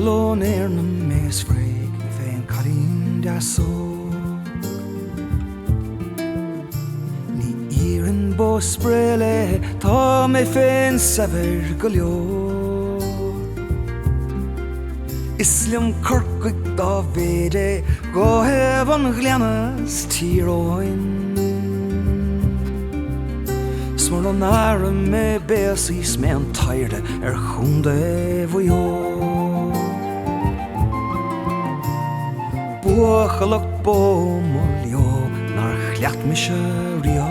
Buchalonerne mes freig fein karin da so Ni irin bo sprele ta me fein sever gulio Islam kirkig da vede go heaven glianas tiroin Smorn nare me besis me en tyrde hunde vojo Buchalok bomoljo nar chliat me sjörio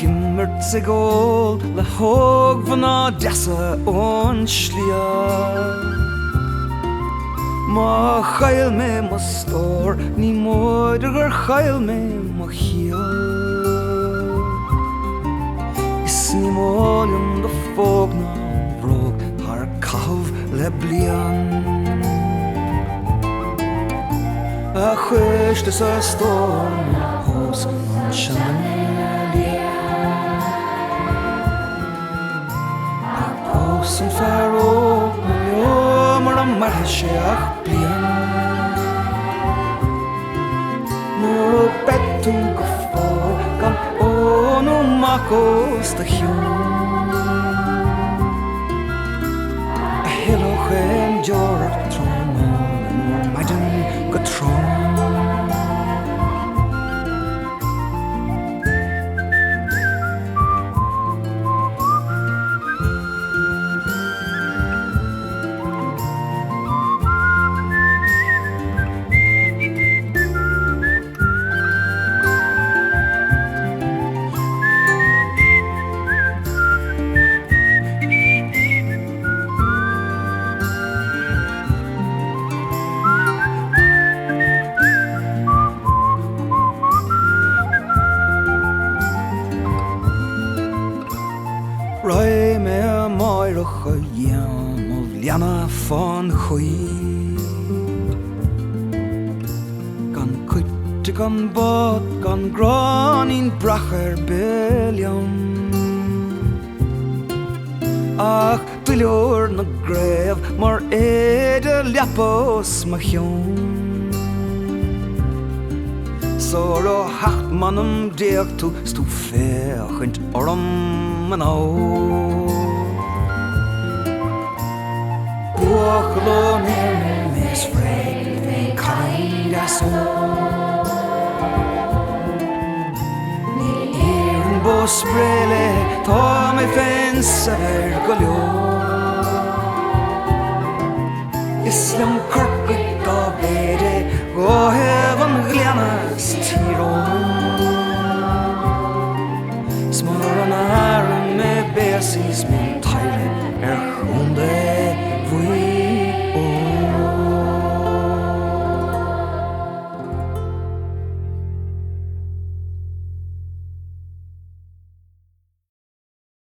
Gimmert sig ol le hog vana dessa onslia Ma chail me ma stor ni moider chail me ma hiel Is ni molium de fog na vrog har kav le blian A chwist is a storm hos an Som faro jo mar am marcheach blian No betum gofo gan ono makos de hiun A hiloch en jor tron maiden gotron Rai me moirach a yam of liana fan chui Gan kutte gan bot gan gran in bracher belium Ach dwylio'r na gref mar eder liapos ma hion Soro hacht manum deag tu stu fechint oram man au Buchalonerne mes freig fein karin da so Ni irin bo sprele ta me fein sever gulio Islam kirkig da bede go heaven glianas tiroin Smorn nare me besis me